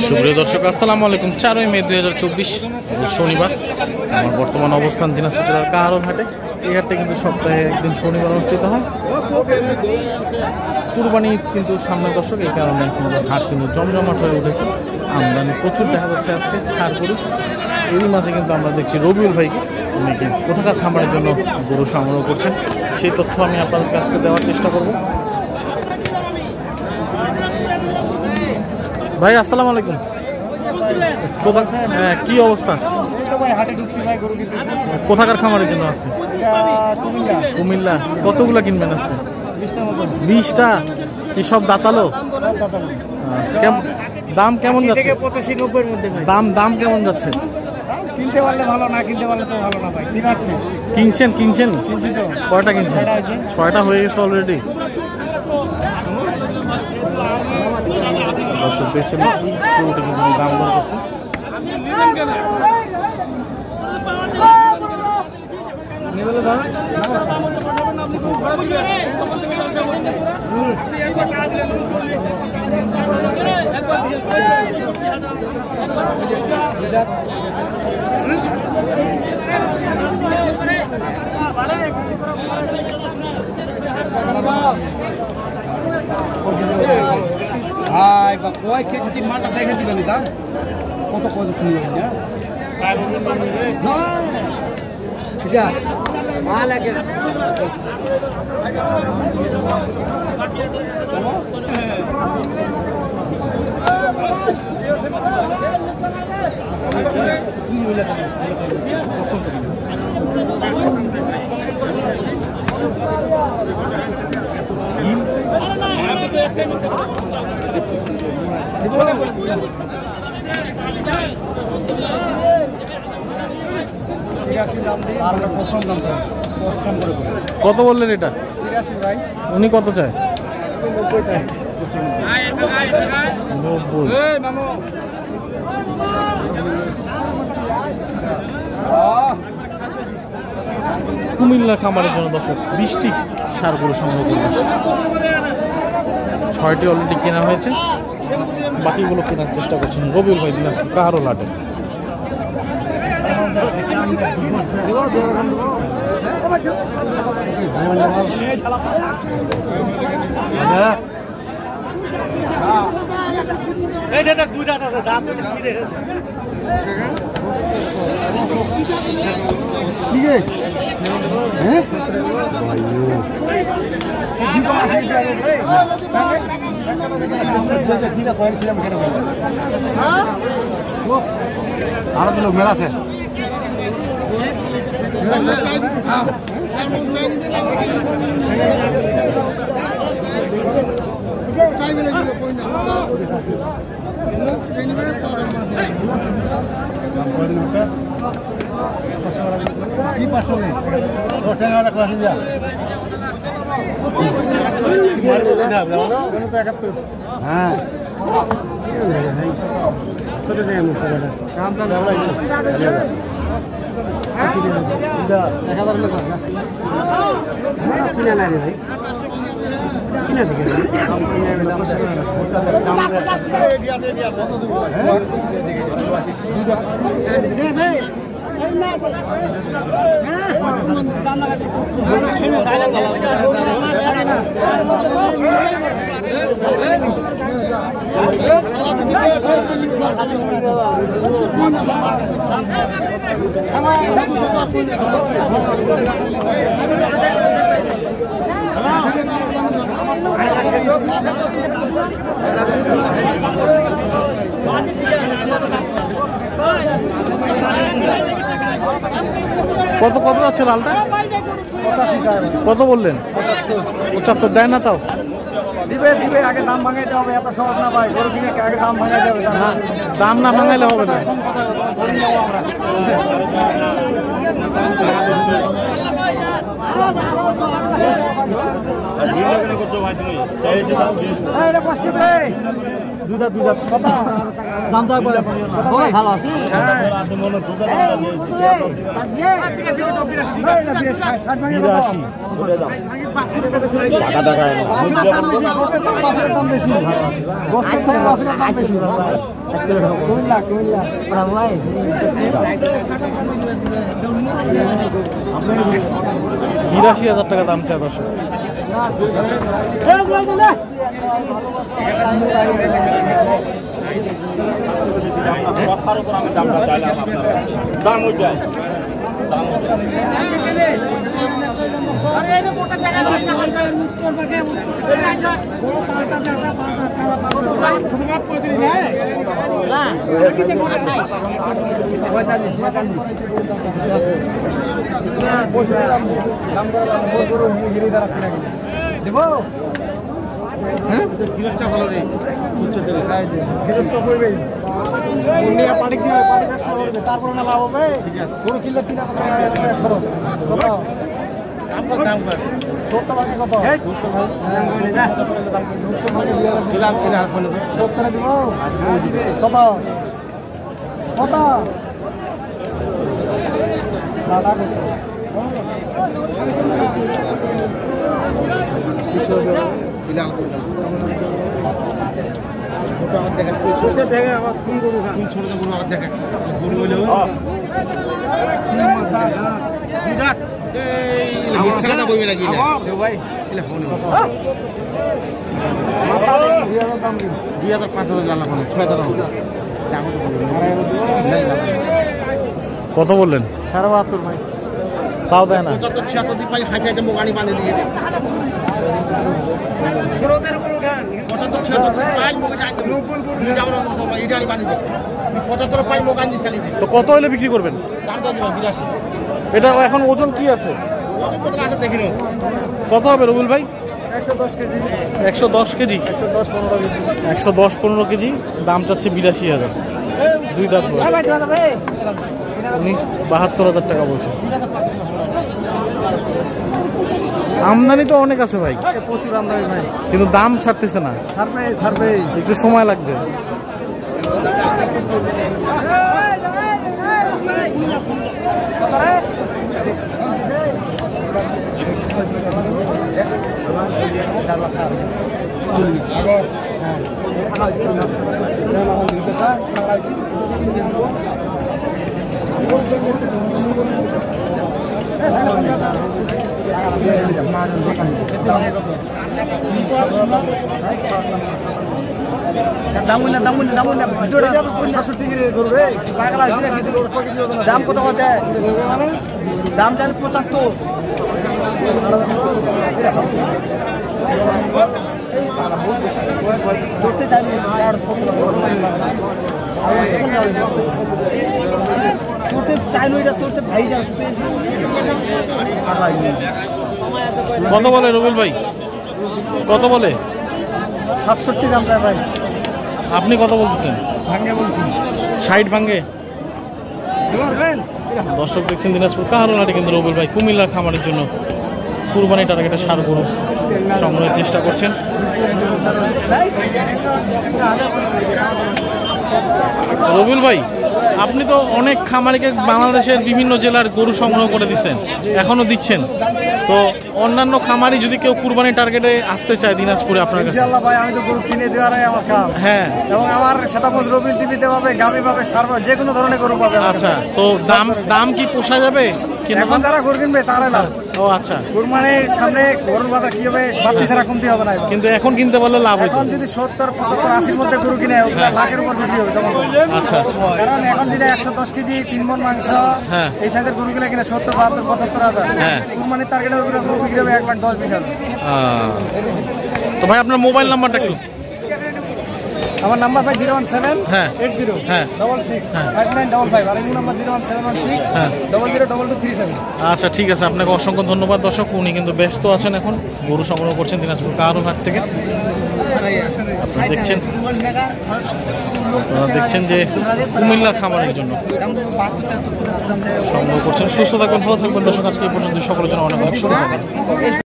সুপ্রিয় দর্শক আসসালামু আলাইকুম। 4 মে 2024 শনিবার। আমার বর্তমান অবস্থান দিনাজপুর জেলার কাহারোল হাটে। এই হাটে কিন্তু সপ্তাহে একদিন শনিবার অনুষ্ঠিত হয়। কুরবানি ঈদ কিন্তু সামনে দর্শক, এই কারণে হাট কিন্তু জমজমাট হয়ে উঠেছে। আমদানি প্রচুর দেখা যাচ্ছে আজকে ষাঁড় গরু। এরই মাঝে কিন্তু আমরা দেখছি রবিউল ভাইকে, উনি কিন্তু কোথাকার খামারের জন্য গরু সংগ্রহ করছেন সেই তথ্য আমি আপনাদের কাছে দেওয়ার চেষ্টা করব। ভাই আসসালামু আলাইকুম। হ্যাঁ, কি অবস্থা? কোথাকার খামারের জন্য আজকে? কুমিল্লা। কতগুলা কিনবেন আজকে? 20টা। কি সব দাঁতালো? দাম কেমন যাচ্ছে? 85-90 মধ্যে। দাম কেমন যাচ্ছে? কিনতে পারলে ভালো, না কিনতে পারলে তো ভালো না ভাই। কিনছেন? কিনছি তো। কয়টা কিনছেন? 6টা হয়ে গেছে অলরেডি। দর্শক দেখছেন শুরুটা কিন্তু দাম দর করছে। ভাই বা কয় কেজি মালটা দেখে দিবেন দাম কত শুনবেন না? ঠিক আছে, মাল একে কত বললেন এটা? 83 ভাই। উনি কত চায়? 90 চায়। 90। এই মামু কুমিল্লা খামারের জন্য দর্শক 20টি ষাঁড় গরু সংগ্রহ করবেন। 6টি অলরেডি কেনা হয়েছে, বাকিগুলো কেনার চেষ্টা করছেন রবিউল ভাই দিনাজপুর কাহারোল হাটে। আরো তো লোক মেলা আছে। কি 500 হ্যাঁ কত যায় আমার টাকাটা? কাম চালু ভাই। 1000 লোক আছে কিনে না রে ভাই, কিনে থেকে কত কত যাচ্ছে লালটা? 85 চায়। কত বললেন? 75 দেয় না তাও? দিবে আগে দাম ভাঙাইতে হবে, এত সহজ না ভাই। গরু কিনে আগে দাম ভাঙাইতে হবে। দাম না ভাঙাইলে হবে না। দাম তো ভালো আছে ৳৮২,০০০ টাকা দাম চায় দর্শক। ভালো নেই তারপর না লাভ হবে গরু কিনলে 3,000 টাকা খরচ কত বললেন? 72,500 ভাই তাও দেয় না। তো কত হলে বিক্রি করবেন? এটা এখন ওজন কি আছে? কত হবে রবিউল ভাই? 110 কেজি। 110 কেজি? 110-15 কেজি। দাম চাচ্ছে 82,000। দুই দাঁত উনি 72,000 টাকা বলছেন। আমদানি তো অনেক আছে ভাই, প্রচুর আমদানি ভাই, কিন্তু দাম ছাড়তেছে না। ছাড়বে একটু সময় লাগবে। দাম কত কত? দাম জানি 75। কত বলে রবিউল ভাই? কত বলে? 67 দাম চাই ভাই। আপনি কত বলতেছেন? ভাঙ্গে বলছি 60 ভাঙ্গে। দর্শক দেখছেন দিনাজপুর কাহারোলহাটে কিন্তু রবিউল ভাই কুমিল্লার খামারের জন্য কুরবানি টার্গেটে ষাঁড় গরু সংগ্রহের চেষ্টা করছেন। রবিউল ভাই, আপনি তো অনেক খামারিকে বাংলাদেশের বিভিন্ন জেলার গরু সংগ্রহ করে দিচ্ছেন, এখনো দিচ্ছেন। তো অন্যান্য খামারি যদি কেউ কুরবানি টার্গেটে আসতে চায় দিনাজপুরে আপনার কাছে? ইনশাআল্লাহ ভাই, আমি তো গরু কিনে দেওয়ারই আমার কাজ। হ্যাঁ, এবং আমার সেটা রবিউল টিভিতে পাবে, গাবি পাবে, সার পাবে, যে কোনো ধরনের গরু পাবে। আচ্ছা, তো দাম কি পোষা যাবে? এখন যারা গরু কিনবে তারাই লাভ। ও আচ্ছা, কুরবানির সামনে গরুর বাজার কি হবে, বাড়তি ছাড়া কমতি হবে না। কিন্তু এখন কিনতে পারলে লাভ হবে। এখন যদি 70, 75, 80-র মধ্যে গরু কিনে লাখের উপর বিক্রি হবে। আচ্ছা, কারণ এখন যেটা 110 কেজি 3 মণ মাংস, হ্যাঁ, এই সাইজের গরু কিনে 70, 72, 75,000। হ্যাঁ, কুরবানির টার্গেটে গরু বিক্রি হবে 1,10,000-20,000। তো ভাই আপনার মোবাইল নাম্বারটা একটু। আমার নাম্বার ভাই 017 হ্যাঁ 80 হ্যাঁ 66 5955। আর এই নাম্বার 01716 হ্যাঁ 002237। আচ্ছা, ঠিক আছে, আপনাকে অসংখ্য ধন্যবাদ। দর্শক, উনি কিন্তু ব্যস্ত আছেন, এখন গরু সংগ্রহ করছেন দিনাজপুর কাহারোলহাট থেকে। আপনারা দেখছেন যে কুমিল্লার খামারের জন্য সংগ্রহ করছেন। সুস্থ থাকবেন, ভালো থাকবেন দর্শক। আজকে এই পর্যন্ত সকলের জন্য অনেক অনেক শুভকামনা।